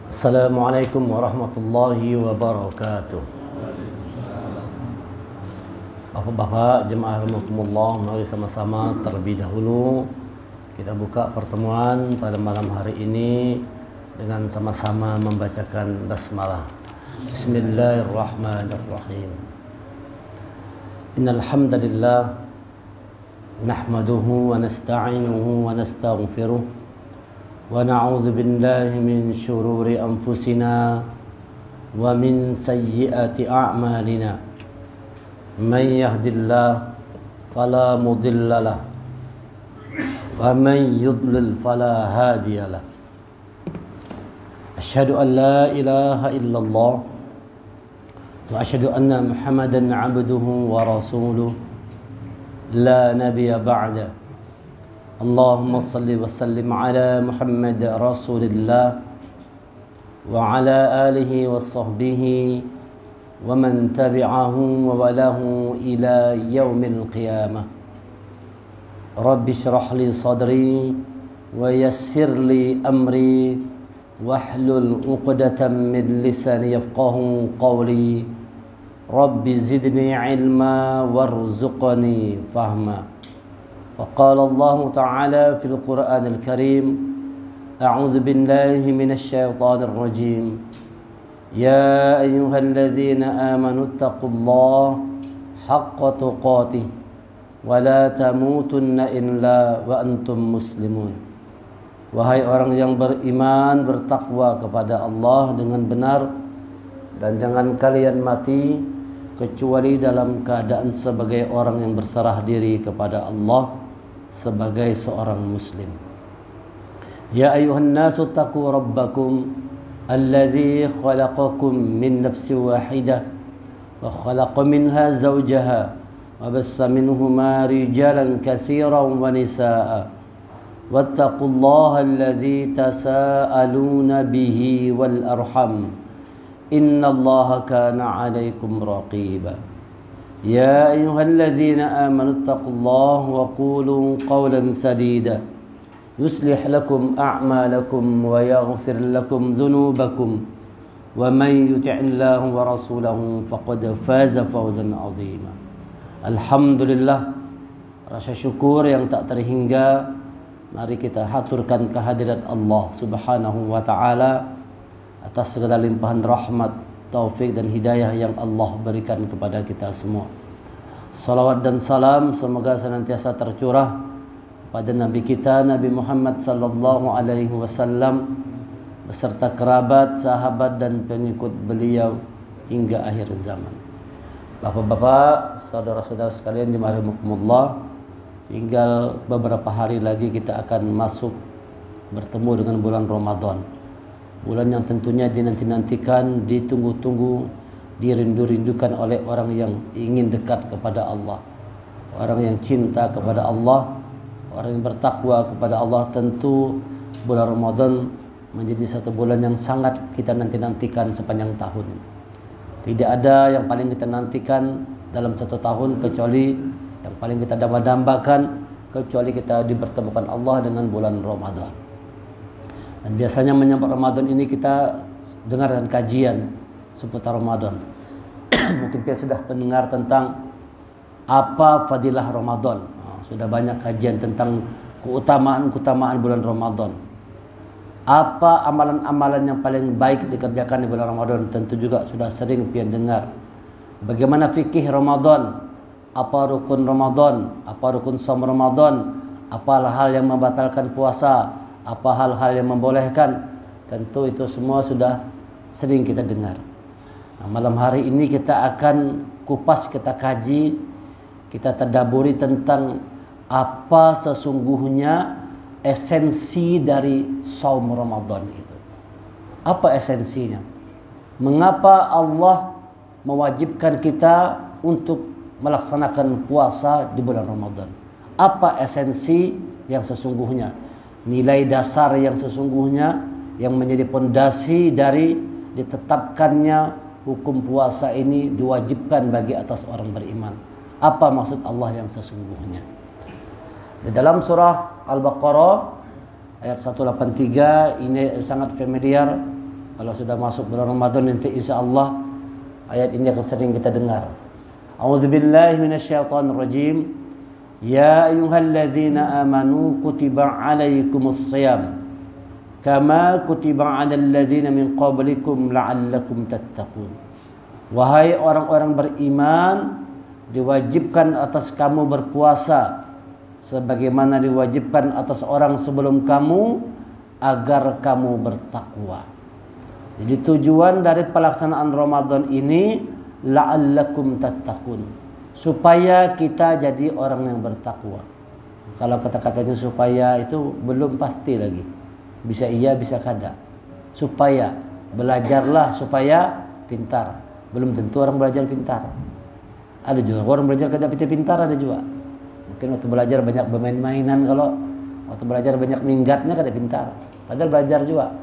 Assalamualaikum warahmatullahi wabarakatuh. Bapak-bapak jemaah rahimakumullah, mari sama-sama terlebih dahulu kita buka pertemuan pada malam hari ini dengan sama-sama membacakan basmalah. Bismillahirrahmanirrahim. Innal hamdalillah nahmaduhu wa nasta'inuhu wa nastaghfiruh wa na'udzu billahi min shururi anfusina wa min sayyiati a'malina. Man yahdillahu fala mudilla lahu wa man yudlil fala hadiya lahu. Asyhadu an la ilaha illallah wa asyhadu anna Muhammadan 'abduhu wa rasuluh la nabiyya ba'da. Allahumma salli wa sallim ala Muhammad Rasulillah wa ala alihi wa sahbihi wa man tabi'ahu wa walahu ila yaumil qiyamah. Rabbi shrah li sadri wa yassir li amri wahlul 'uqdatam min lisani yafqahu qawli. Rabbi zidni ilma warzuqni fahma. Faqala Allah Ta'ala fil Qur'anil Karim, a'udzu billahi minasy syaithanir rajim. Ya ayyuhalladzina amanu taqullaha haqqa tuqatih wa la tamutunna illa wa antum muslimun. Wahai orang yang beriman, bertakwa kepada Allah dengan benar, dan jangan kalian mati kecuali dalam keadaan sebagai orang yang berserah diri kepada Allah sebagai seorang muslim. Ya ayyuhan nasu taqu rabbakum alladzi khalaqakum min nafsin wahidah wa khalaqa minha zawjaha wa bassa minhuma rijalan katsiran wa nisaa'a wattaqullaha alladzi tasaaluna bihi wal arham innallaha kana 'alaikum raqiba. Ya ayyuhalladzina amanu taqullaha wa qulu qawlan sadida yuslih lakum a'malakum wa yaghfir lakum dhunubakum wa man yuti'illaha wa rasulahu faqad faza fawzan 'azima. Alhamdulillah, rasa syukur yang tak terhingga mari kita haturkan kehadirat Allah Subhanahu wa taala atas segala limpahan rahmat, taufik dan hidayah yang Allah berikan kepada kita semua. Salawat dan salam semoga senantiasa tercurah kepada Nabi kita Nabi Muhammad sallallahu alaihi wasallam beserta kerabat, sahabat dan pengikut beliau hingga akhir zaman. Bapak-bapak, saudara-saudara sekalian jemaah rahimakumullah, tinggal beberapa hari lagi kita akan masuk bertemu dengan bulan Ramadan. Bulan yang tentunya dinanti-nantikan, ditunggu-tunggu, dirindu-rindukan oleh orang yang ingin dekat kepada Allah, orang yang cinta kepada Allah, orang yang bertakwa kepada Allah. Tentu bulan Ramadan menjadi satu bulan yang sangat kita nanti-nantikan sepanjang tahun. Tidak ada yang paling kita nantikan dalam satu tahun kecuali yang paling kita dambakan kecuali kita dipertemukan Allah dengan bulan Ramadan. Dan biasanya menyambut Ramadan ini kita dengarkan kajian seputar Ramadan. Mungkin kita sudah mendengar tentang apa fadilah Ramadan. Sudah banyak kajian tentang keutamaan bulan Ramadan. Apa amalan-amalan yang paling baik dikerjakan di bulan Ramadan, tentu juga sudah sering pian dengar. Bagaimana fikih Ramadan, apa rukun Ramadan, apa rukun shaum Ramadan, apa hal yang membatalkan puasa, apa hal-hal yang membolehkan. Tentu itu semua sudah sering kita dengar. Nah, malam hari ini kita akan kupas, kita kaji, kita tadaburi tentang apa sesungguhnya esensi dari shaum Ramadan itu. Apa esensinya? Mengapa Allah mewajibkan kita untuk melaksanakan puasa di bulan Ramadan? Apa esensi yang sesungguhnya? Nilai dasar yang sesungguhnya yang menjadi pondasi dari ditetapkannya hukum puasa ini diwajibkan bagi atas orang beriman. Apa maksud Allah yang sesungguhnya? Di dalam surah Al-Baqarah ayat 183 ini sangat familiar Kalau sudah masuk bulan Ramadan nanti insya Allah ayat ini akan sering kita dengar. A'udzubillahi minasyaitonirrajim. Ya ayyuhalladzina amanu kutiba alaikumus shiyam kama kutiba 'alal ladzina min qablikum la'allakum tattaqun. Wahai orang-orang beriman, diwajibkan atas kamu berpuasa sebagaimana diwajibkan atas orang sebelum kamu agar kamu bertakwa. Jadi tujuan dari pelaksanaan Ramadan ini la'allakum tattaqun, supaya kita jadi orang yang bertakwa. Kalau kata-katanya supaya itu belum pasti lagi. Bisa iya, bisa kada. Supaya belajarlah supaya pintar. Belum tentu orang belajar pintar. Ada juga orang belajar kada pintar, ada juga. Mungkin waktu belajar banyak bermain-mainan, kalau waktu belajar banyak minggatnya kada pintar. Padahal belajar juga.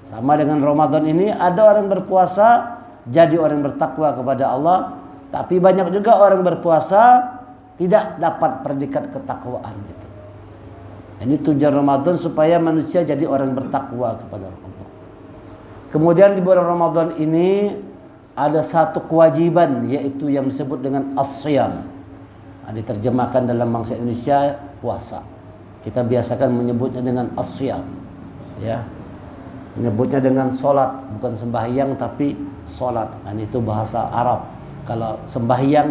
Sama dengan Ramadan ini, ada orang berpuasa jadi orang bertakwa kepada Allah, tapi banyak juga orang berpuasa tidak dapat predikat ketakwaan itu. Ini tujuan Ramadan supaya manusia jadi orang bertakwa kepada Allah. Kemudian di bulan Ramadan ini ada satu kewajiban, yaitu yang disebut dengan as-shiyam. Diterjemahkan dalam bahasa Indonesia puasa. Kita biasakan menyebutnya dengan as-shiyam. Ya. Menyebutnya dengan solat, bukan sembahyang tapi solat. Itu bahasa Arab. Kalau sembahyang,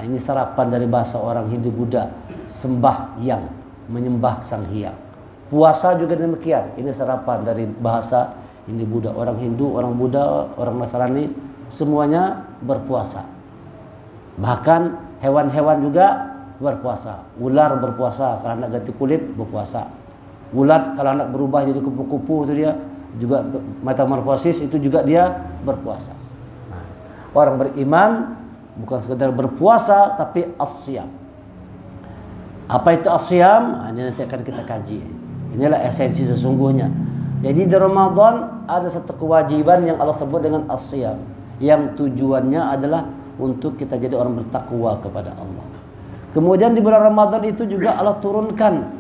ini serapan dari bahasa orang Hindu Buddha, sembahyang, menyembah Sang Hyang. Puasa juga demikian. Ini serapan dari bahasa Hindu Buddha. Orang Hindu, orang Buddha, orang Nasrani semuanya berpuasa. Bahkan hewan-hewan juga berpuasa. Ular berpuasa kalau anak ganti kulit berpuasa. Ulat kalau anak berubah jadi kupu-kupu itu dia juga metamorfosis, itu juga dia berpuasa. Nah, orang beriman bukan sekedar berpuasa tapi as-shiyam. Apa itu as-shiyam? Ini nanti akan kita kaji. Inilah esensi sesungguhnya. Jadi di Ramadan ada satu kewajiban yang Allah sebut dengan as-shiyam, yang tujuannya adalah untuk kita jadi orang bertakwa kepada Allah. Kemudian di bulan Ramadan itu juga Allah turunkan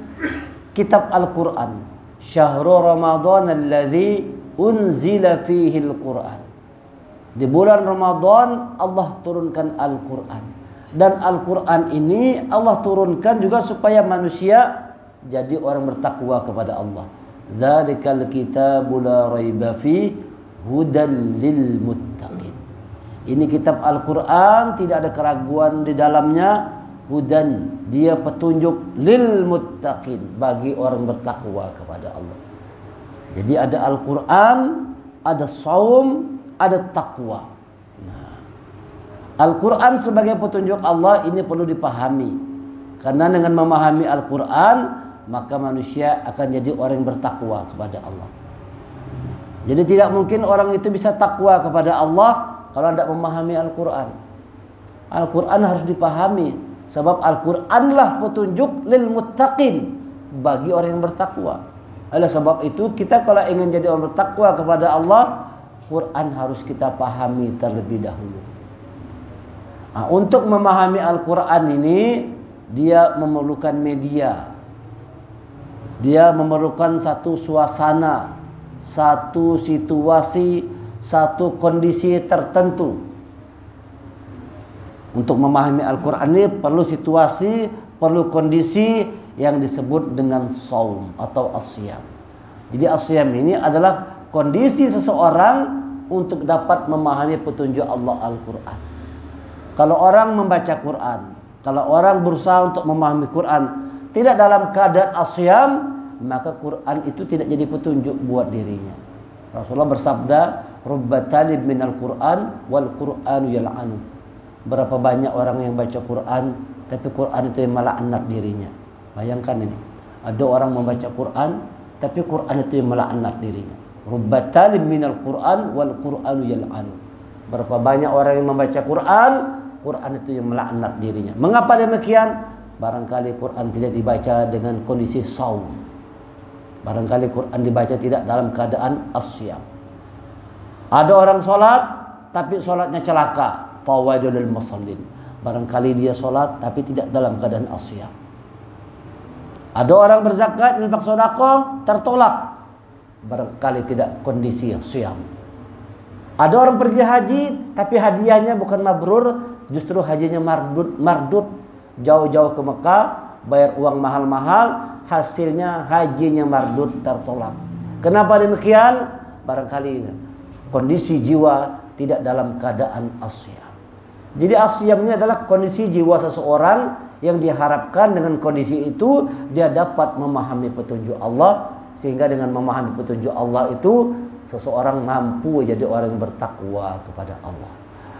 kitab Al-Quran. Syahrul Ramadan alladzi unzila fihi al-Quran. Di bulan Ramadan Allah turunkan Al-Quran. Dan Al-Quran ini Allah turunkan juga supaya manusia jadi orang bertakwa kepada Allah. Dzalikal kitabu la raiba fi hudan lil muttaqin. Ini kitab Al-Quran, tidak ada keraguan di dalamnya. Hudan, dia petunjuk lil muttaqin, bagi orang bertakwa kepada Allah. Jadi ada Al-Quran, ada saum, ada takwa. Nah, Al-Quran sebagai petunjuk Allah ini perlu dipahami. Karena dengan memahami Al-Quran, maka manusia akan jadi orang yang bertakwa kepada Allah. Jadi tidak mungkin orang itu bisa takwa kepada Allah kalau tidak memahami Al-Quran. Al-Quran harus dipahami. Sebab Al-Quranlah petunjuk lil muttaqin, bagi orang yang bertakwa. Oleh sebab itu kita kalau ingin jadi orang bertakwa kepada Allah, Quran harus kita pahami terlebih dahulu. Nah, untuk memahami Al-Quran ini, dia memerlukan media. Dia memerlukan satu suasana, satu situasi, satu kondisi tertentu. Untuk memahami Al-Quran ini perlu situasi, perlu kondisi yang disebut dengan saum atau as-shiyam. Jadi as-shiyam ini adalah kondisi seseorang untuk dapat memahami petunjuk Allah Al-Quran. Kalau orang membaca Quran, kalau orang berusaha untuk memahami Quran tidak dalam keadaan as-shiyam, maka Quran itu tidak jadi petunjuk buat dirinya. Rasulullah bersabda, "Rubba talib minal Quran wal Qur'anu yal'anu." Berapa banyak orang yang baca Quran, tapi Quran itu yang melaknat dirinya. Bayangkan ini. Ada orang membaca Quran, tapi Quran itu yang melaknat dirinya. Rubba talib minal Quran wal Qur'anu yal'anu. Berapa banyak orang yang membaca Quran, Quran itu yang melaknat dirinya. Mengapa demikian? Barangkali Quran tidak dibaca dengan kondisi saum. Barangkali Quran dibaca tidak dalam keadaan as-shiyam. Ada orang sholat, tapi sholatnya celaka. Fawaidul musallin. Barangkali dia sholat tapi tidak dalam keadaan as-shiyam. Ada orang berzakat, infak sedekah tertolak. barangkali tidak kondisi siam. Ada orang pergi haji tapi hadiahnya bukan mabrur, justru hajinya mardut, jauh-jauh ke Mekah, bayar uang mahal-mahal, hasilnya hajinya mardut, tertolak. Kenapa demikian? Barangkali kondisi jiwa tidak dalam keadaan asyam. Jadi asyam ini adalah kondisi jiwa seseorang yang diharapkan dengan kondisi itu dia dapat memahami petunjuk Allah, sehingga dengan memahami petunjuk Allah itu seseorang mampu jadi orang yang bertakwa kepada Allah.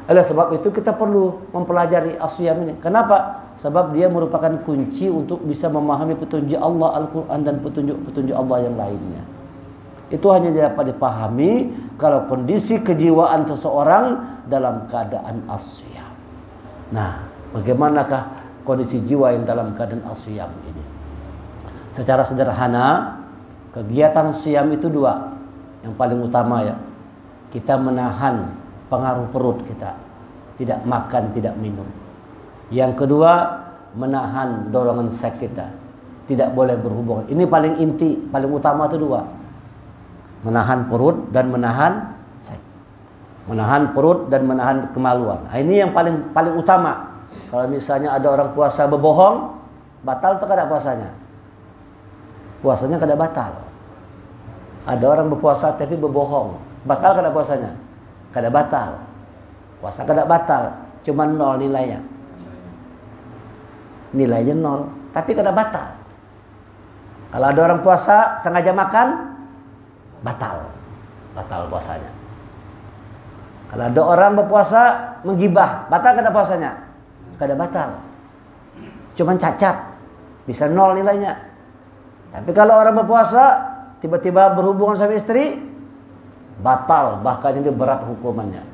Oleh sebab itu kita perlu mempelajari asyam ini. Kenapa? Sebab dia merupakan kunci untuk bisa memahami petunjuk Allah Al-Quran dan petunjuk-petunjuk Allah yang lainnya. Itu hanya dapat dipahami kalau kondisi kejiwaan seseorang dalam keadaan asyam. Nah, bagaimanakah kondisi jiwa yang dalam keadaan asyam ini? Secara sederhana, kegiatan siam itu dua. Yang paling utama ya, kita menahan pengaruh perut kita, tidak makan, tidak minum. Yang kedua, menahan dorongan seks kita, tidak boleh berhubungan. Ini paling inti, paling utama itu dua. Menahan perut dan menahan seks. Menahan perut dan menahan kemaluan. Nah, ini yang paling utama. Kalau misalnya ada orang puasa berbohong, batal atau kada puasanya? Puasanya kada batal. Ada orang berpuasa tapi berbohong, batal kada puasanya? Kada batal. Puasa kada batal, cuma 0 nilainya. Nilainya 0, tapi kada batal. Kalau ada orang puasa sengaja makan, batal puasanya. Kalau ada orang berpuasa menggibah, batal kada puasanya? Kada batal. Cuman cacat, bisa 0 nilainya. Tapi kalau orang berpuasa tiba-tiba berhubungan sama istri, batal, bahkan ini berat hukumannya.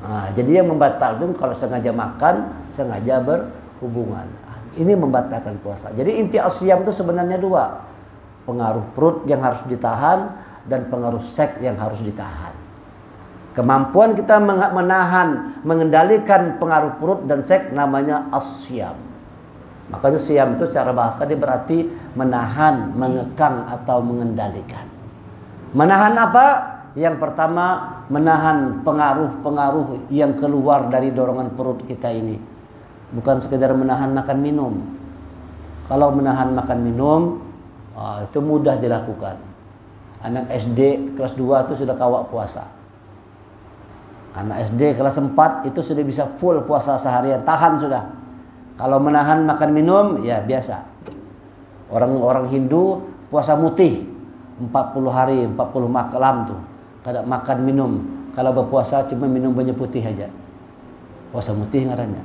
Nah, jadi yang membatalkan kalau sengaja makan, sengaja berhubungan. Ini membatalkan puasa. Jadi inti asyam itu sebenarnya dua. Pengaruh perut yang harus ditahan dan pengaruh seks yang harus ditahan. Kemampuan kita menahan, mengendalikan pengaruh perut dan seks namanya asyam. Makanya siam itu secara bahasa dia berarti menahan, mengekang atau mengendalikan. Menahan apa? Yang pertama, menahan pengaruh-pengaruh yang keluar dari dorongan perut kita ini. Bukan sekedar menahan makan minum. Kalau menahan makan minum, itu mudah dilakukan. Anak SD kelas 2 itu sudah kawak puasa. Anak SD kelas 4 itu sudah bisa full puasa seharian, tahan sudah. Kalau menahan makan minum, ya biasa. Orang-orang Hindu puasa mutih 40 hari, 40 malam tuh. Kada makan minum. Kalau berpuasa cuma minum banyak putih aja. Puasa mutih ngarannya.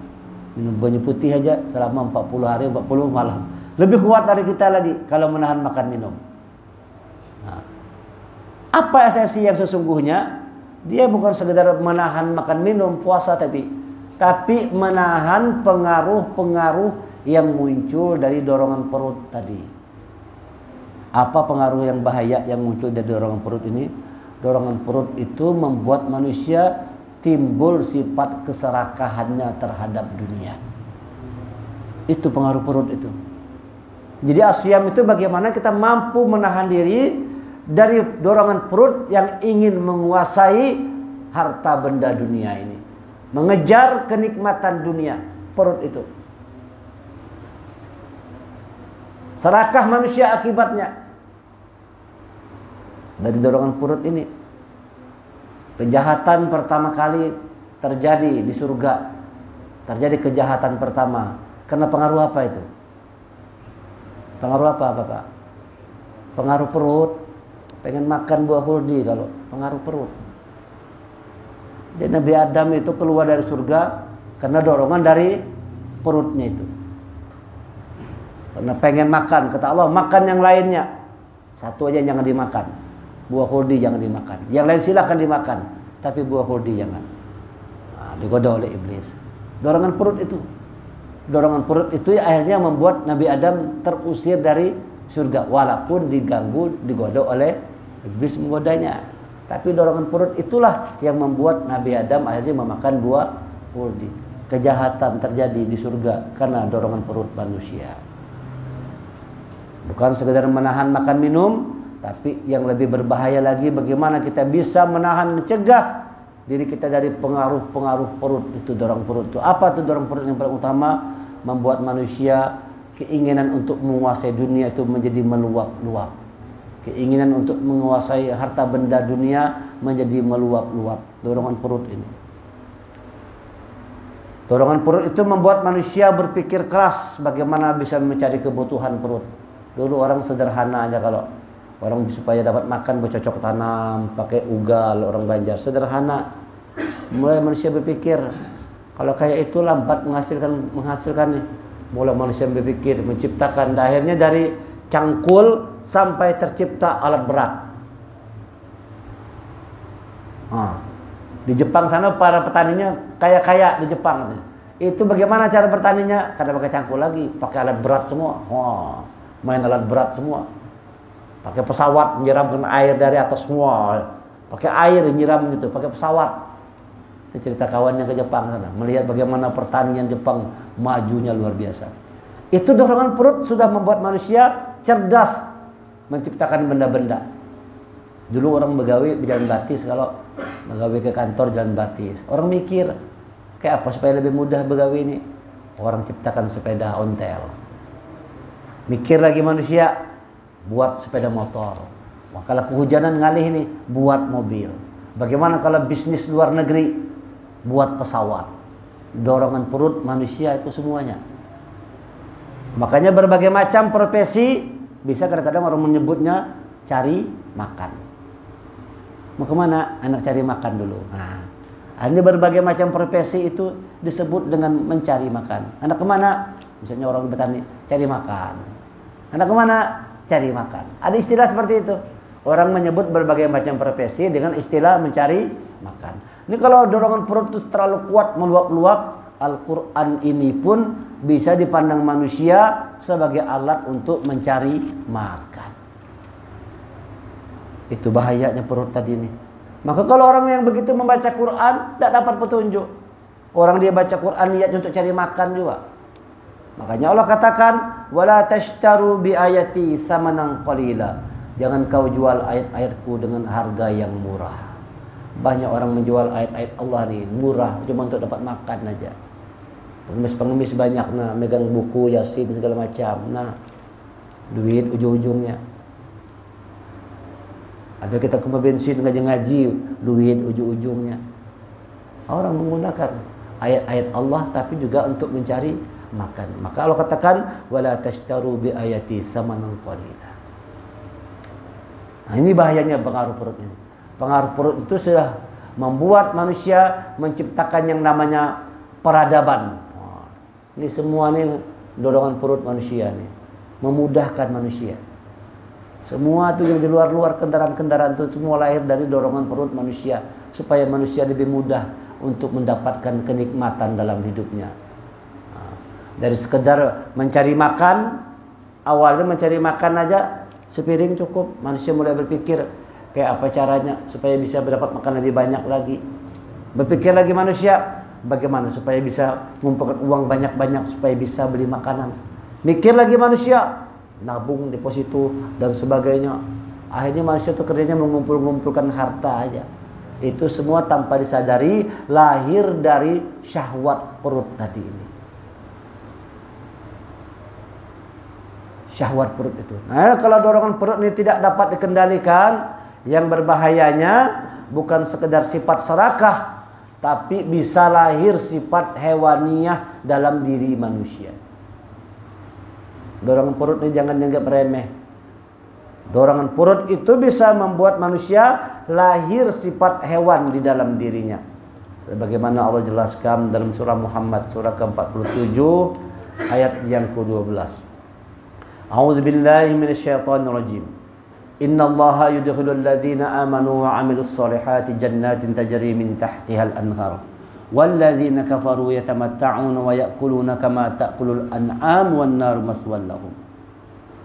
Minum banyak putih aja selama 40 hari, 40 malam. Lebih kuat dari kita lagi kalau menahan makan minum. Nah, apa esensi yang sesungguhnya? Dia bukan sekedar menahan makan minum puasa tapi menahan pengaruh-pengaruh yang muncul dari dorongan perut tadi. Apa pengaruh yang bahaya yang muncul dari dorongan perut ini? Dorongan perut itu membuat manusia timbul sifat keserakahannya terhadap dunia. Itu pengaruh perut itu. Jadi asyam itu bagaimana kita mampu menahan diri dari dorongan perut yang ingin menguasai harta benda dunia ini. Mengejar kenikmatan dunia, perut itu. Serakah manusia akibatnya dari dorongan perut ini. Kejahatan pertama kali terjadi di surga. Terjadi kejahatan pertama. Karena pengaruh apa itu? Pengaruh apa, Bapak? Pengaruh perut. Pengen makan buah huldi kalau pengaruh perut. Jadi Nabi Adam itu keluar dari surga karena dorongan dari perutnya itu. Karena pengen makan, kata Allah, makan yang lainnya. Satu aja jangan dimakan. Buah huldi jangan dimakan. Yang lain silahkan dimakan, tapi buah huldi jangan. Nah, digoda oleh iblis. Dorongan perut itu. Dorongan perut itu akhirnya membuat Nabi Adam terusir dari surga. Walaupun diganggu, digoda oleh iblis menggodanya. Tapi dorongan perut itulah yang membuat Nabi Adam akhirnya memakan buah huldi. Kejahatan terjadi di surga karena dorongan perut manusia. Bukan sekedar menahan makan minum, Tapi yang lebih berbahaya lagi, bagaimana kita bisa menahan, mencegah diri kita dari pengaruh-pengaruh perut. Itu dorong perut itu. Apa itu dorong perut? Yang paling utama, membuat manusia keinginan untuk menguasai dunia itu menjadi meluap-luap. Keinginan untuk menguasai harta benda dunia menjadi meluap-luap. Dorongan perut ini. Dorongan perut itu membuat manusia berpikir keras bagaimana bisa mencari kebutuhan perut. Dulu orang sederhana aja, kalau orang supaya dapat makan bercocok tanam, pakai ugal, orang Banjar sederhana. Mulai manusia berpikir kalau kayak itu lambat menghasilkan nih. Mulai manusia berpikir menciptakan, akhirnya dari cangkul sampai tercipta alat berat. Di Jepang sana para petaninya kaya-kaya di Jepang. Itu bagaimana cara bertaninya? Karena pakai cangkul lagi, pakai alat berat semua. Main alat berat semua. Pakai pesawat menyiramkan air dari atas semua. Pakai air nyiram gitu, pakai pesawat. Itu cerita kawannya ke Jepang sana, melihat bagaimana pertanian Jepang majunya luar biasa. Itu dorongan perut sudah membuat manusia cerdas menciptakan benda-benda. Dulu orang begawi jalan batis, kalau begawi ke kantor jalan batis. Orang mikir, kayak apa supaya lebih mudah begawi ini? Orang ciptakan sepeda ontel. Mikir lagi manusia, buat sepeda motor. Wah, kalau kehujanan ngalih ini, buat mobil. Bagaimana kalau bisnis luar negeri? Buat pesawat. Dorongan perut manusia itu semuanya. Makanya berbagai macam profesi, bisa kadang-kadang orang menyebutnya cari makan. Mau kemana? Anak cari makan dulu. Ini berbagai macam profesi itu disebut dengan mencari makan. Anak kemana? Misalnya orang bertani, cari makan. Anak kemana? Cari makan. Ada istilah seperti itu. Orang menyebut berbagai macam profesi dengan istilah mencari makan. Ini kalau dorongan perut itu terlalu kuat, meluap-luap, Al-Quran ini pun bisa dipandang manusia sebagai alat untuk mencari makan. Itu bahayanya perut tadi ini. Maka kalau orang yang begitu membaca Quran, tidak dapat petunjuk. Orang dia baca Quran niat untuk cari makan juga. Makanya Allah katakan, wala tashtaru bi ayati samanan qalila. Jangan kau jual ayat-ayatku dengan harga yang murah. Banyak orang menjual ayat-ayat Allah nih murah, cuma untuk dapat makan aja. Pengemis-pengemis banyak megang buku Yasin segala macam. Duit ujung-ujungnya. Ada kita ke bensin ngaji-ngaji, duit ujung-ujungnya. Orang menggunakan ayat-ayat Allah tapi juga untuk mencari makan. Maka Allah katakan wala tashtaru bi ayati samanan qalila. Ini bahayanya pengaruh perut ini. Pengaruh perut itu sudah membuat manusia menciptakan yang namanya peradaban. Ini semua nih dorongan perut manusia nih, memudahkan manusia. Semua tuh yang di luar-luar kendaraan-kendaraan itu semua lahir dari dorongan perut manusia, supaya manusia lebih mudah untuk mendapatkan kenikmatan dalam hidupnya. Dari sekedar mencari makan, awalnya mencari makan aja sepiring cukup, manusia mulai berpikir kayak apa caranya supaya bisa mendapat makan lebih banyak lagi. Berpikir lagi manusia, bagaimana supaya bisa mengumpulkan uang banyak-banyak supaya bisa beli makanan. Mikir lagi manusia, nabung, deposito dan sebagainya. Akhirnya manusia itu kerjanya mengumpulkan harta aja. Itu semua tanpa disadari lahir dari syahwat perut tadi ini. Syahwat perut itu. Nah, kalau dorongan perut ini tidak dapat dikendalikan, yang berbahayanya bukan sekedar sifat serakah, tapi bisa lahir sifat hewaniyah dalam diri manusia. Dorongan perut ini jangan dianggap remeh. Dorongan perut itu bisa membuat manusia lahir sifat hewan di dalam dirinya. Sebagaimana Allah jelaskan dalam surah Muhammad surah ke-47 ayat yang ke-12. A'udzu billahi minasyaitonir rajim. Innallaha yudkhilul ladzina amanu wa 'amilus solihati jannatin tajri min tahtihal anhar. Walladzina kafaru yatamatta'una wa ya'kuluna kama ta'kulul an'am wan nar maswal lahum.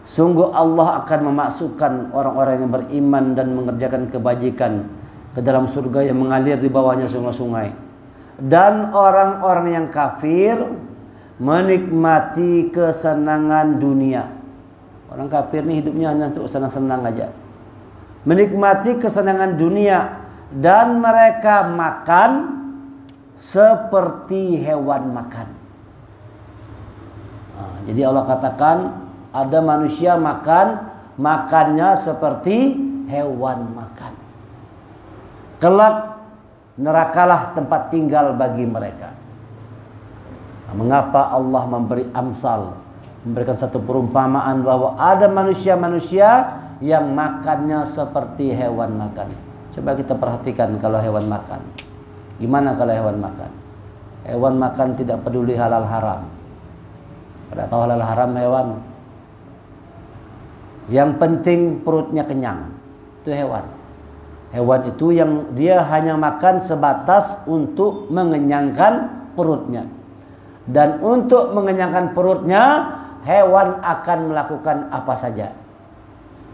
Sungguh Allah akan memasukkan orang-orang yang beriman dan mengerjakan kebajikan ke dalam surga yang mengalir di bawahnya sungai-sungai. Dan orang-orang yang kafir menikmati kesenangan dunia. Orang kafir ini hidupnya hanya untuk senang-senang aja. menikmati kesenangan dunia, dan mereka makan seperti hewan makan. Jadi Allah katakan ada manusia makannya seperti hewan makan. Kelak nerakalah tempat tinggal bagi mereka. Mengapa Allah memberi amsal, memberikan satu perumpamaan bahwa ada manusia-manusia yang makannya seperti hewan makan. Coba kita perhatikan kalau hewan makan. Gimana kalau hewan makan? Hewan makan tidak peduli halal haram. Pada tahu halal haram hewan. Yang penting perutnya kenyang. Itu hewan. Hewan itu yang dia hanya makan sebatas untuk mengenyangkan perutnya. Dan untuk mengenyangkan perutnya, hewan akan melakukan apa saja.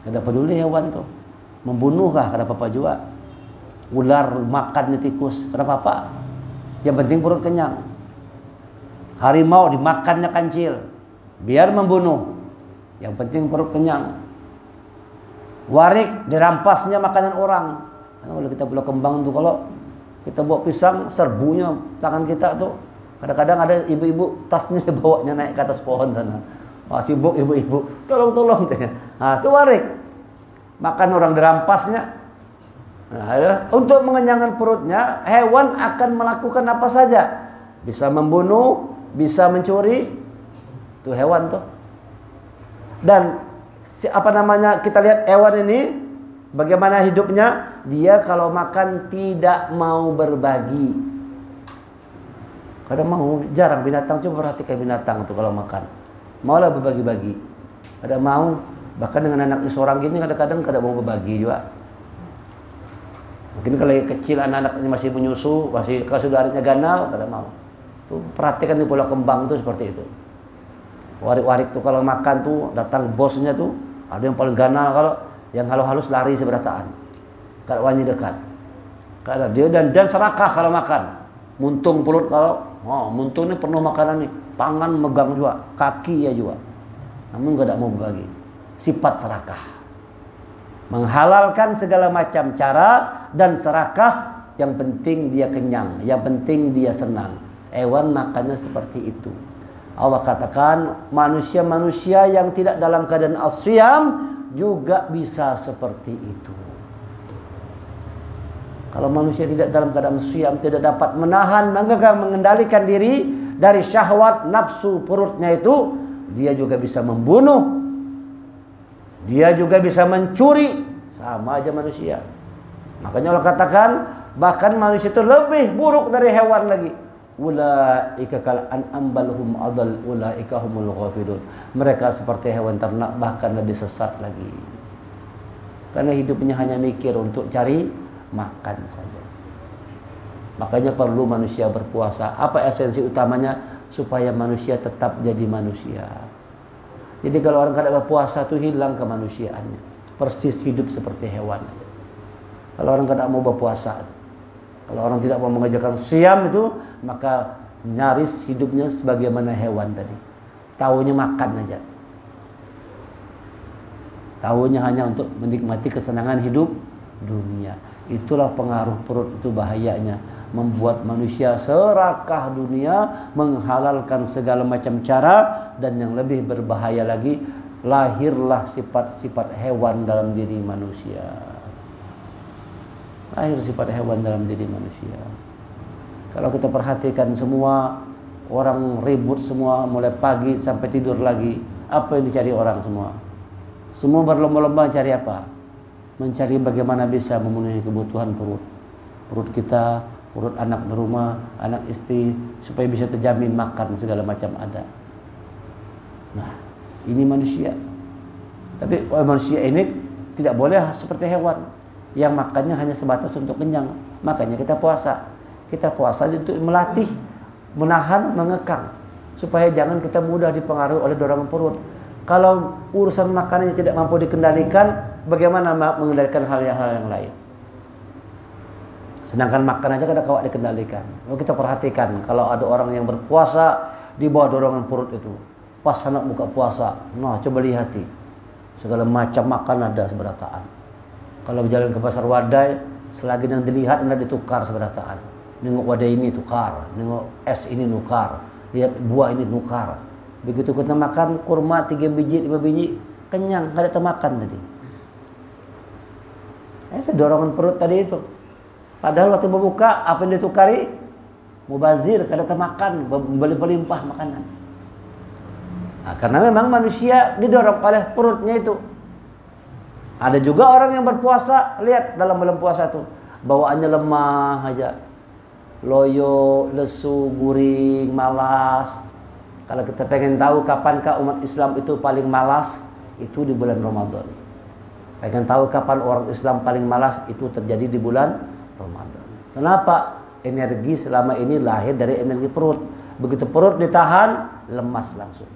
Tidak peduli hewan tuh. Membunuhkah, kada apa-apa juga. Ular makannya tikus, kada apa-apa. Yang penting perut kenyang. Harimau dimakannya kancil, biar membunuh. Yang penting perut kenyang. Warik dirampasnya makanan orang. Kalau kita pulau kembang tuh, kalau kita bawa pisang, serbunya tangan kita tuh. Kadang-kadang ada ibu-ibu tasnya bawanya naik ke atas pohon sana. Wah, sibuk ibu-ibu, tolong-tolong. Nah, itu warik. Makan orang dirampasnya. Nah, untuk mengenyangkan perutnya, hewan akan melakukan apa saja. Bisa membunuh, bisa mencuri. Itu hewan tuh. Dan kita lihat hewan ini bagaimana hidupnya. Dia kalau makan tidak mau berbagi. Kadang mau, jarang binatang. Coba perhatikan binatang tuh kalau makan, maulah berbagi-bagi. Ada mau, bahkan dengan anaknya seorang gini kadang-kadang kada mau berbagi juga. Mungkin kalau kecil anak-anaknya masih menyusu, masih kalau sudah harinya ganal, kada mau. Tuh perhatikan di Pulau Kembang tuh seperti itu. Warik-warik tuh kalau makan tuh datang bosnya tuh, ada yang paling ganal, kalau yang halus-halus lari seberataan. Kada wani dekat. Kada dia dan serakah kalau makan. Muntung perut kalau muntung ini penuh makanan nih, tangan megang juga, kaki ya juga. Namun tidak mau berbagi. Sifat serakah. Menghalalkan segala macam cara dan serakah, yang penting dia kenyang, yang penting dia senang. Hewan makannya seperti itu. Allah katakan manusia-manusia yang tidak dalam keadaan asyam juga bisa seperti itu. Kalau manusia tidak dalam keadaan syam, tidak dapat menahan, mengendalikan diri dari syahwat nafsu perutnya itu, dia juga bisa membunuh. Dia juga bisa mencuri. Sama aja manusia. Makanya Allah katakan bahkan manusia itu lebih buruk dari hewan lagi. Ulaika kal an'am bal hum adall ulaika humul ghafilun. Mereka seperti hewan ternak, bahkan lebih sesat lagi. Karena hidupnya hanya mikir untuk cari makan saja. Makanya perlu manusia berpuasa. Apa esensi utamanya? Supaya manusia tetap jadi manusia. Jadi kalau orang kada berpuasa itu hilang kemanusiaannya. Persis hidup seperti hewan. Kalau orang kada mau berpuasa, kalau orang tidak mau mengerjakan siam itu, maka nyaris hidupnya sebagaimana hewan tadi. Taunya makan aja. Taunya hanya untuk menikmati kesenangan hidup dunia. Itulah pengaruh perut itu bahayanya. Membuat manusia serakah dunia, menghalalkan segala macam cara, dan yang lebih berbahaya lagi, lahirlah sifat-sifat hewan dalam diri manusia. Lahir sifat hewan dalam diri manusia. Kalau kita perhatikan semua orang ribut semua, mulai pagi sampai tidur lagi. Apa yang dicari orang semua? Semua berlomba-lomba cari apa? Mencari bagaimana bisa memenuhi kebutuhan perut. Perut kita, perut anak di rumah, anak istri, supaya bisa terjamin makan segala macam ada. Nah, ini manusia. Tapi manusia ini tidak boleh seperti hewan yang makannya hanya sebatas untuk kenyang. Makanya kita puasa. Kita puasa untuk melatih, menahan, mengekang, supaya jangan kita mudah dipengaruhi oleh dorongan perut. Kalau urusan makanannya tidak mampu dikendalikan, bagaimana mengendalikan hal-hal yang lain? Sedangkan makan aja kada kawat dikendalikan. Kita perhatikan kalau ada orang yang berpuasa di bawah dorongan perut itu, pas anak buka puasa, nah coba lihati, segala macam makan ada seberataan. Kalau berjalan ke pasar Wadai, selagi yang dilihat anda ditukar seberataan. Nengok wadai ini tukar, nengok es ini nukar, lihat buah ini nukar. Begitu kita makan kurma 3 biji, 5 biji, kenyang, gak ada termakan tadi. Itu dorongan perut tadi itu. Padahal waktu berbuka, apa yang ditukari? Mubazir, kada termakan, berlimpah makanan. Nah, karena memang manusia didorong oleh perutnya itu. Ada juga orang yang berpuasa, lihat dalam bulan puasa itu, bawaannya lemah aja. Loyo, lesu, guring, malas. Kalau kita pengen tahu kapankah umat Islam itu paling malas, itu di bulan Ramadan. Pengen tahu kapan orang Islam paling malas, itu terjadi di bulan Ramadan. Kenapa? Energi selama ini lahir dari energi perut. Begitu perut ditahan, lemas langsung.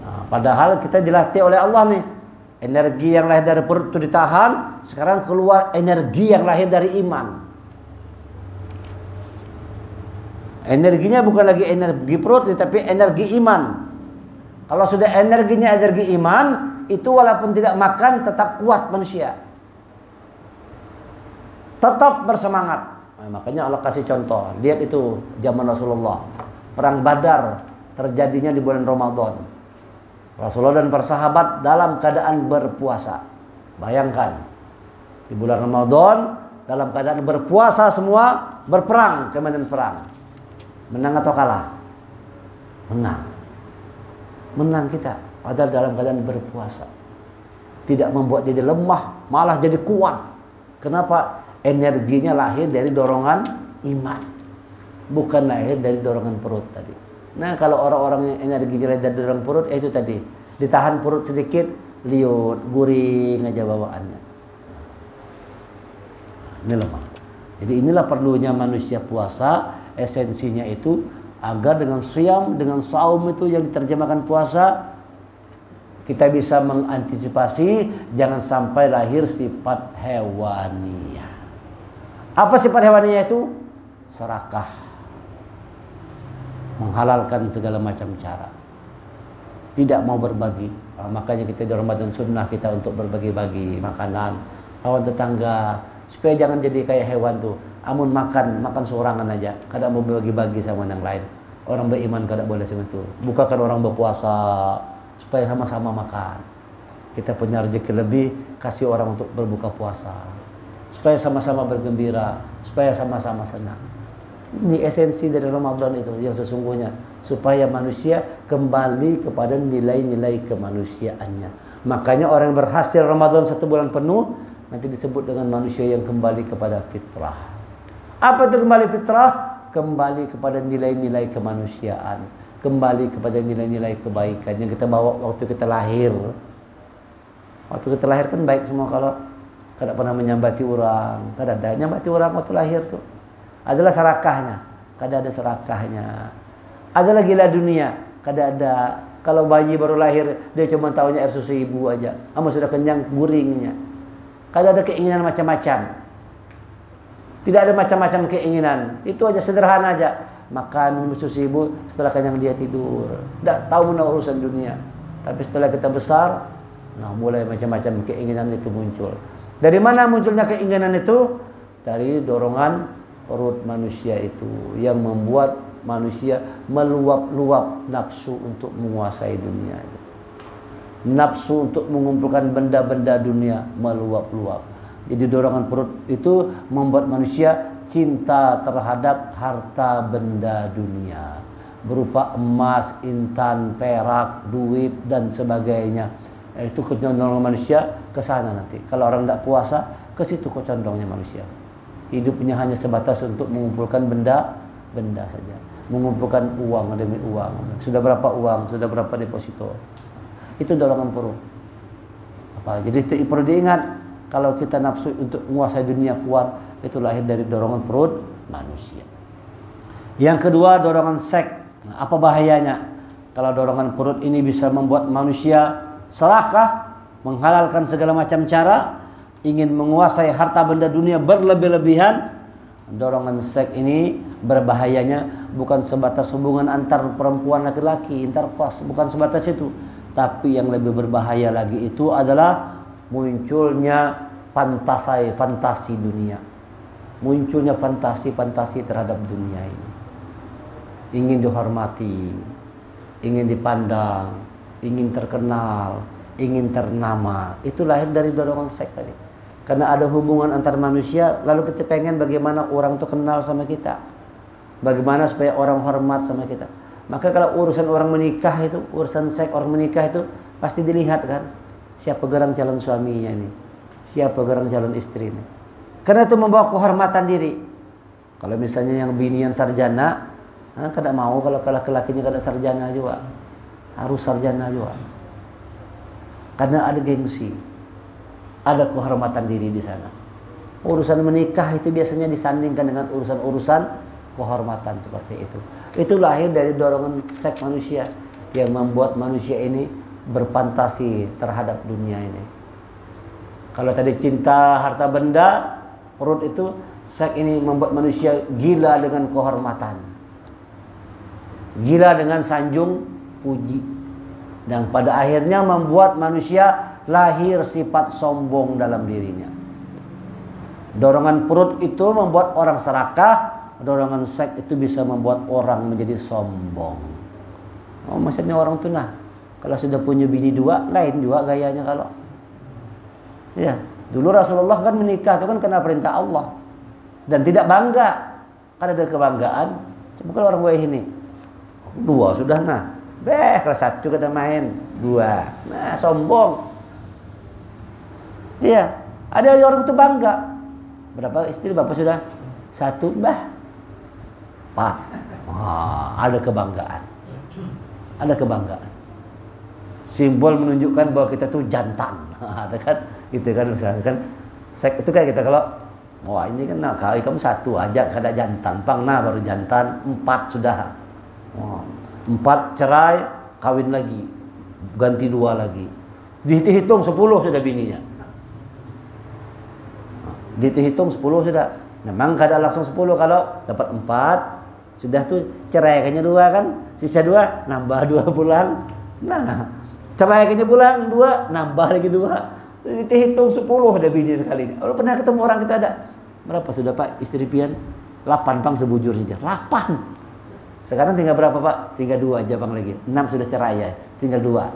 Nah, padahal kita dilatih oleh Allah nih. Energi yang lahir dari perut itu ditahan, sekarang keluar energi yang lahir dari iman. Energinya bukan lagi energi perut, tapi energi iman. Kalau sudah energinya energi iman, itu walaupun tidak makan tetap kuat manusia. Tetap bersemangat. Nah, makanya Allah kasih contoh. Lihat itu zaman Rasulullah. Perang Badar terjadinya di bulan Ramadan. Rasulullah dan para sahabat dalam keadaan berpuasa. Bayangkan. Di bulan Ramadan dalam keadaan berpuasa semua, berperang ke medan perang. Menang atau kalah? Menang. Menang kita. Padahal dalam keadaan berpuasa. Tidak membuat dia lemah, malah jadi kuat. Kenapa? Energinya lahir dari dorongan iman. Bukan lahir dari dorongan perut tadi. Nah, kalau orang-orang yang energinya lahir dari dorongan perut, itu tadi. Ditahan perut sedikit, liut, guring aja bawaannya. Ini lemah. Jadi inilah perlunya manusia puasa. Esensinya itu agar dengan siam, dengan saum itu yang diterjemahkan puasa, kita bisa mengantisipasi jangan sampai lahir sifat hewaniyah. Apa sifat hewaniyah itu? Serakah, menghalalkan segala macam cara, tidak mau berbagi. Nah, makanya kita di Ramadan sunnah kita untuk berbagi-bagi makanan lawan tetangga, supaya jangan jadi kayak hewan tuh. Amun makan seorangan aja, kada mau bagi-bagi sama yang lain. Orang beriman kada boleh seperti itu. Bukakan orang berpuasa supaya sama-sama makan. Kita punya rezeki lebih, kasih orang untuk berbuka puasa. Supaya sama-sama bergembira, supaya sama-sama senang. Ini esensi dari Ramadan itu yang sesungguhnya, supaya manusia kembali kepada nilai-nilai kemanusiaannya. Makanya orang yang berhasil Ramadan 1 bulan penuh nanti disebut dengan manusia yang kembali kepada fitrah. Apa itu kembali fitrah? Kembali kepada nilai-nilai kemanusiaan, kembali kepada nilai-nilai kebaikan yang kita bawa waktu kita lahir. Waktu kita lahir kan baik semua, kalau kada pernah menyambati orang, kada ada nyambati orang waktu lahir tuh. Adalah serakahnya, kada ada serakahnya. Adalah gila dunia, kada ada. Kalau bayi baru lahir dia cuma taunya air susu ibu aja, ama sudah kenyang guringnya. Kada ada keinginan macam-macam. Tidak ada macam-macam keinginan. Itu aja sederhana aja. Makan susu ibu, setelah kenyang dia tidur. Tidak tahu mana urusan dunia. Tapi setelah kita besar, nah mulai macam-macam keinginan itu muncul. Dari mana munculnya keinginan itu? Dari dorongan perut manusia itu yang membuat manusia meluap-luap nafsu untuk menguasai dunia itu. Nafsu untuk mengumpulkan benda-benda dunia meluap-luap. Jadi dorongan perut itu membuat manusia cinta terhadap harta benda dunia. Berupa emas, intan, perak, duit, dan sebagainya. Itu kecondongan manusia ke sana nanti. Kalau orang tidak puasa, ke situ kecondongnya manusia. Hidupnya hanya sebatas untuk mengumpulkan benda saja. Mengumpulkan uang demi uang. Sudah berapa uang, sudah berapa deposito. Itu dorongan perut. Jadi itu perlu diingat. Kalau kita nafsu untuk menguasai dunia kuat, itu lahir dari dorongan perut manusia. Yang kedua, dorongan seks. Nah, apa bahayanya? Kalau dorongan perut ini bisa membuat manusia serakah, menghalalkan segala macam cara, ingin menguasai harta benda dunia berlebih-lebihan. Dorongan seks ini berbahayanya bukan sebatas hubungan antar perempuan laki-laki, intercourse, bukan sebatas itu. Tapi yang lebih berbahaya lagi itu adalah munculnya fantasi dunia. Munculnya fantasi terhadap dunia ini. Ingin dihormati, ingin dipandang, ingin terkenal, ingin ternama. Itu lahir dari dorongan seks tadi. Karena ada hubungan antar manusia, lalu kita pengen bagaimana orang itu kenal sama kita. Bagaimana supaya orang hormat sama kita. Maka kalau urusan orang menikah itu, urusan seks orang menikah itu pasti dilihat kan. Siapa gerang calon suaminya ini, siapa gerang calon istri ini. Karena itu membawa kehormatan diri. Kalau misalnya yang binian sarjana, kada mau kalau laki-lakinya kada sarjana juga. Harus sarjana juga. Karena ada gengsi. Ada kehormatan diri di sana. Urusan menikah itu biasanya disandingkan dengan urusan-urusan kehormatan seperti itu. Itu lahir dari dorongan seks manusia yang membuat manusia ini berfantasi terhadap dunia ini. Kalau tadi cinta harta benda, perut itu, seks ini membuat manusia gila dengan kehormatan. Gila dengan sanjung puji. Dan pada akhirnya membuat manusia lahir sifat sombong dalam dirinya. Dorongan perut itu membuat orang serakah. Dorongan seks itu bisa membuat orang menjadi sombong. Oh, maksudnya orang tuh kalau sudah punya bini dua, lain juga gayanya kalau. Ya, dulu Rasulullah kan menikah itu kan karena perintah Allah. Dan tidak bangga. Kan ada kebanggaan. Coba kalau orang kayak ini. Dua sudah kelas 1 kada main, 2. Sombong. Iya, ada orang itu bangga. Berapa istri Bapak sudah? 1, 4. Ada kebanggaan. Ada kebanggaan. Simbol menunjukkan bahwa kita tuh jantan. Ada kan? Itu kan misalnya kan seks itu kayak kita kalau ini kan kali kamu 1 aja kada jantan, baru jantan, 4 sudah. 4 cerai, kawin lagi, ganti 2 lagi. Dihitung 10 sudah bininya. Dihitung 10 sudah. Memang kada langsung 10 kalau dapat 4 sudah tuh cerai kayaknya 2 kan, sisa 2 nambah 2 bulan. Cerai kayaknya pulang 2 nambah lagi 2. Dihitung 10 ada bini sekali. Kalau pernah ketemu orang kita ada berapa sudah Pak istri pian? 8 Bang sebujurnya. 8. Sekarang tinggal berapa Pak? Tinggal 2 aja Bang lagi. 6 sudah cerai ya. Tinggal 2.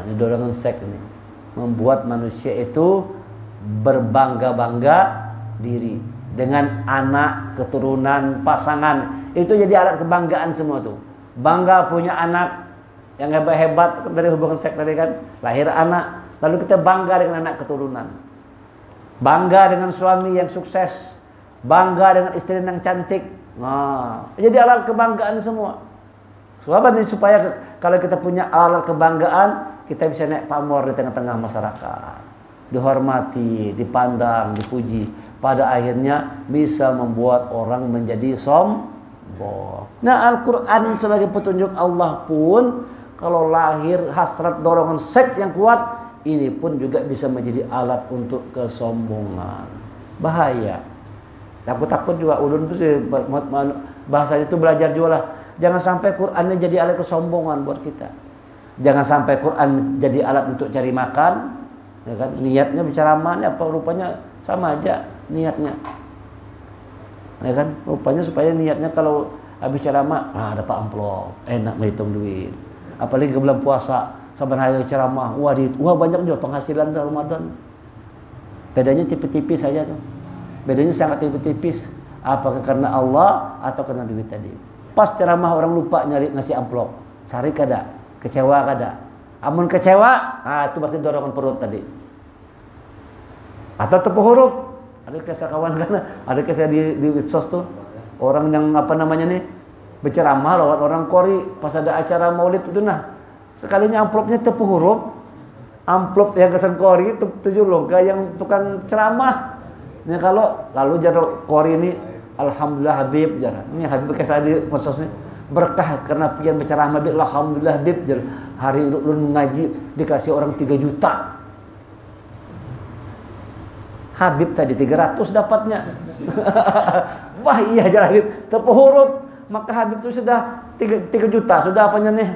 Ini dorongan seks ini membuat manusia itu berbangga-bangga diri dengan anak, keturunan, pasangan. Itu jadi alat kebanggaan semua tuh. Bangga punya anak yang hebat-hebat dari hubungan seks tadi kan. Lahir anak, lalu kita bangga dengan anak keturunan. Bangga dengan suami yang sukses. Bangga dengan istri yang cantik. Jadi alat kebanggaan semua. Supaya kalau kita punya alat kebanggaan, kita bisa naik pamor di tengah-tengah masyarakat, dihormati, dipandang, dipuji. Pada akhirnya bisa membuat orang menjadi sombong. Al-Quran sebagai petunjuk Allah pun kalau lahir hasrat dorongan seks yang kuat, ini pun juga bisa menjadi alat untuk kesombongan. Bahaya. Takut juga ulun bahasanya itu belajar juga lah. Jangan sampai Qurannya jadi alat kesombongan buat kita. Jangan sampai Quran jadi alat untuk cari makan, ya kan? Niatnya berceramahnya apa rupanya sama aja niatnya. Ya kan? Rupanya supaya niatnya kalau habis ceramah, dapat amplop, enak menghitung duit. Apalagi ke bulan puasa, saban hari ceramah, wah banyak juga penghasilan dalam Ramadan. Bedanya tipis-tipis saja tuh. Bedanya sangat tipis-tipis. Apakah karena Allah atau karena duit tadi? Pas ceramah orang lupa ngasih amplop. Sari kada, kecewa kada. Amun kecewa, itu berarti dorongan perut tadi. Atau tepuh huruf. Ada kisah kawan kan, ada kisah di medsos tuh. Orang yang berceramah lawan orang Kori pas ada acara Maulid itu sekalinya amplopnya tepuh huruf. Amplop yang kesan Kori 7 loga yang tukang ceramah. Ini kalau lalu jadul Kori ini alhamdulillah Habib jara. Ini Habib kisah di medsosnya berkah karena pian berceramah Habib alhamdulillah Habib jara. Hari ulun mengaji dikasih orang 3 juta. Habib tadi 300 dapatnya. Wah iya jara Habib tepuh huruf. Maka Habib itu sudah 3 juta. Sudah apanya nih?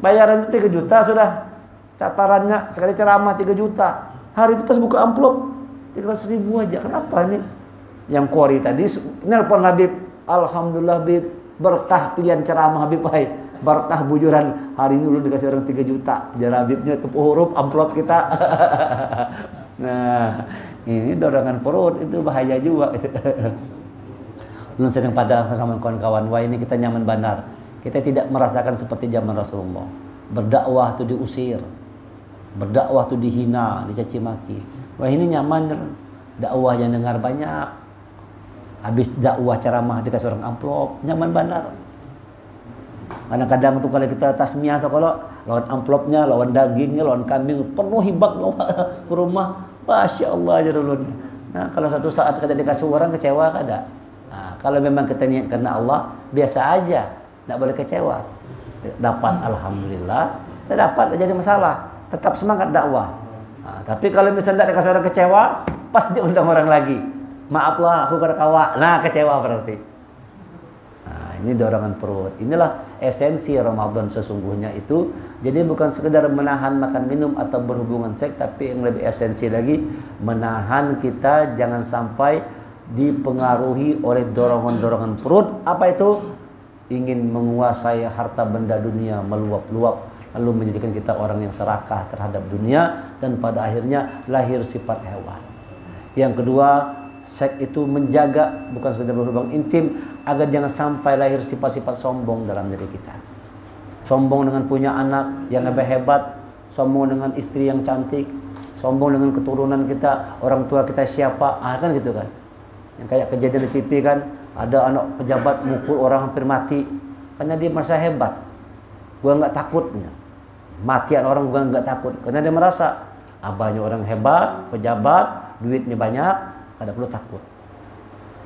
Bayarannya 3 juta sudah. Catarannya sekali ceramah 3 juta. Hari itu pas buka amplop 300.000 aja. Kenapa nih? Yang Kori tadi nelpon Habib, alhamdulillah Habib, berkah pilihan ceramah Habib, hai. Berkah bujuran, hari ini lu dikasih orang 3 juta. Jar Habibnya tepuk huruf amplop kita. Nah, ini dorongan perut itu bahaya juga. Belum sedang pada sama kawan-kawan, wah ini kita nyaman benar. Kita tidak merasakan seperti zaman Rasulullah. Berdakwah itu diusir. Berdakwah itu dihina, dicaci maki. Wah ini nyaman, dakwah yang dengar banyak. Habis dakwah ceramah dikasih orang amplop, nyaman benar. Kadang-kadang tuh kalau kita tasmiyah atau kalau lawan amplopnya, lawan dagingnya, lawan kambing, penuh hibak ke rumah. Masya Allah aja dulu. Nah kalau satu saat kita dikasih orang kecewa kada. Nah, kalau memang kita niat karena Allah, biasa aja, tidak boleh kecewa. Dapat alhamdulillah, tidak dapat jadi masalah. Tetap semangat dakwah. Nah, tapi kalau misalnya tidak dikasih orang kecewa, pas diundang orang lagi. Maaflah aku kada kawa. Nah kecewa berarti. Nah, ini dorongan perut. Inilah esensi Ramadan sesungguhnya itu. Jadi bukan sekedar menahan makan minum atau berhubungan seks, tapi yang lebih esensi lagi menahan kita jangan sampai dipengaruhi oleh dorongan-dorongan perut. Apa itu? Ingin menguasai harta benda dunia, meluap-luap, lalu menjadikan kita orang yang serakah terhadap dunia dan pada akhirnya lahir sifat hewan. Yang kedua, seks itu menjaga bukan sekedar berhubungan intim agar jangan sampai lahir sifat-sifat sombong dalam diri kita. Sombong dengan punya anak yang lebih hebat, sombong dengan istri yang cantik, sombong dengan keturunan kita, orang tua kita siapa, kan gitu kan. Yang kayak kejadian di TV kan, ada anak pejabat mukul orang hampir mati karena dia merasa hebat. Gua nggak takut, matian orang gua nggak takut karena dia merasa abahnya orang hebat, pejabat, duitnya banyak, kada perlu takut.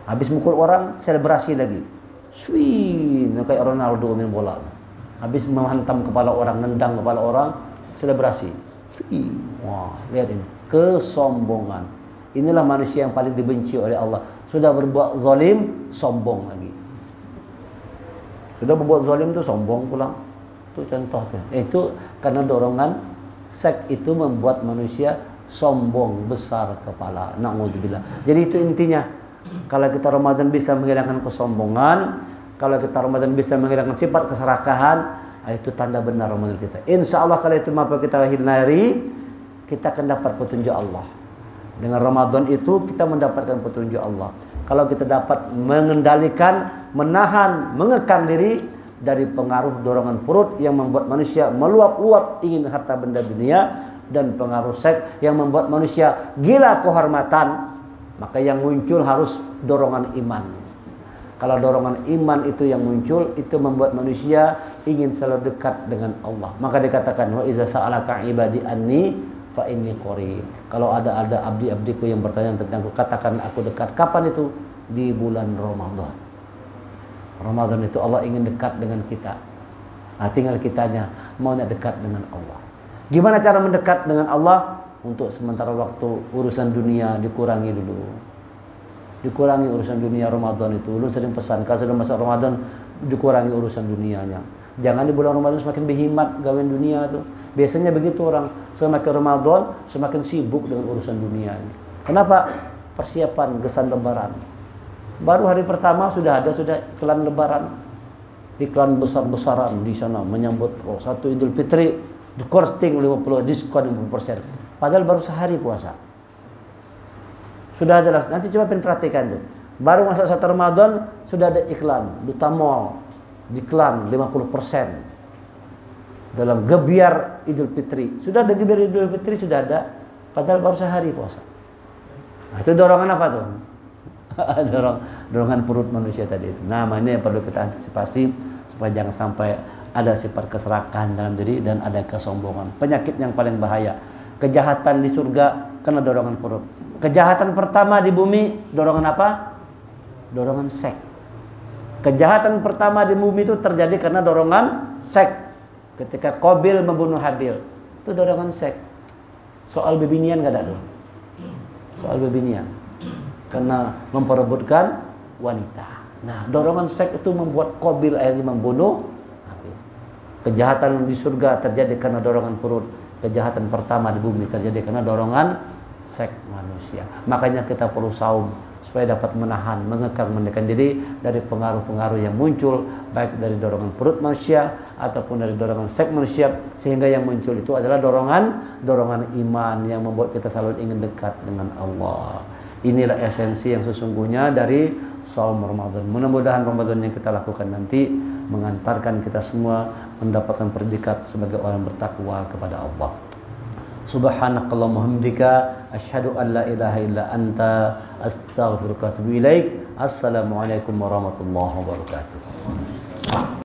Habis mukul orang selebrasi lagi, swing kayak Ronaldo main bola. Habis menghantam kepala orang, nendang kepala orang, selebrasi, swing. Wah, lihat ini kesombongan. Inilah manusia yang paling dibenci oleh Allah. Sudah berbuat zalim, sombong lagi. Sudah berbuat zalim itu sombong pulang. Itu contoh tuh. Itu karena dorongan seks itu membuat manusia sombong, besar kepala. Na'udzubillah. Jadi itu intinya. Kalau kita Ramadan bisa menghilangkan kesombongan, kalau kita Ramadan bisa menghilangkan sifat keserakahan, itu tanda benar Ramadan kita. Insya Allah kalau itu mampu kita hindari, kita akan dapat petunjuk Allah. Dengan Ramadan itu kita mendapatkan petunjuk Allah. Kalau kita dapat mengendalikan, menahan, mengekang diri dari pengaruh dorongan perut yang membuat manusia meluap-luap ingin harta benda dunia, dan pengaruh seks yang membuat manusia gila kehormatan, maka yang muncul harus dorongan iman. Kalau dorongan iman itu yang muncul, itu membuat manusia ingin selalu dekat dengan Allah. Maka dikatakan wa iza sa'alaka ibadi anni fa inni qarib. Kalau ada abdi-abdiku yang bertanya tentangku, katakan aku dekat. Kapan itu? Di bulan Ramadan. Ramadan itu Allah ingin dekat dengan kita. Nah, tinggal kitanya maunya dekat dengan Allah. Gimana cara mendekat dengan Allah? Untuk sementara waktu urusan dunia dikurangi dulu. Dikurangi urusan dunia Ramadan itu. Lu sering pesan kalau sudah masuk Ramadan dikurangi urusan dunianya. Jangan di bulan Ramadan semakin berhimat gawean dunia tuh. Biasanya begitu orang, semakin Ramadan semakin sibuk dengan urusan dunia ini. Kenapa? Persiapan gesan lebaran. Baru hari pertama sudah iklan lebaran. Iklan besar-besaran di sana menyambut satu Idul Fitri, diskon 50%. Padahal baru sehari puasa. Sudah ada, nanti coba perhatikan tuh. Baru masuk satu Ramadan sudah ada iklan Duta Mall, iklan 50% dalam gebiar Idul Fitri. Sudah ada gebiar Idul Fitri, sudah ada, padahal baru sehari puasa. Nah, itu dorongan apa tuh? dorongan perut manusia tadi itu. Nah, ini yang perlu kita antisipasi supaya jangan sampai ada sifat keserakahan dalam diri dan ada kesombongan. Penyakit yang paling bahaya. Kejahatan di surga karena dorongan perut. Kejahatan pertama di bumi dorongan apa? Dorongan seks. Kejahatan pertama di bumi itu terjadi karena dorongan seks. Ketika Qabil membunuh Habil, itu dorongan seks. Soal bebinian gak ada tuh. Soal bebinian. Karena memperebutkan wanita. Nah, dorongan seks itu membuat Qabil akhirnya membunuh Habil. Kejahatan di surga terjadi karena dorongan perut. kejahatan pertama di bumi terjadi karena dorongan seks manusia. Makanya kita perlu saum supaya dapat menahan, mengekang, menekan diri dari pengaruh-pengaruh yang muncul baik dari dorongan perut manusia ataupun dari dorongan seks manusia, sehingga yang muncul itu adalah dorongan iman yang membuat kita selalu ingin dekat dengan Allah. Inilah esensi yang sesungguhnya dari saum Ramadan. Mudah-mudahan Ramadan yang kita lakukan nanti mengantarkan kita semua mendapatkan predikat sebagai orang bertakwa kepada Allah. Subhanakallahumma hamdika asyhadu an la ilaha illa anta astaghfiruka wa atubu ilaik. Assalamualaikum warahmatullahi wabarakatuh.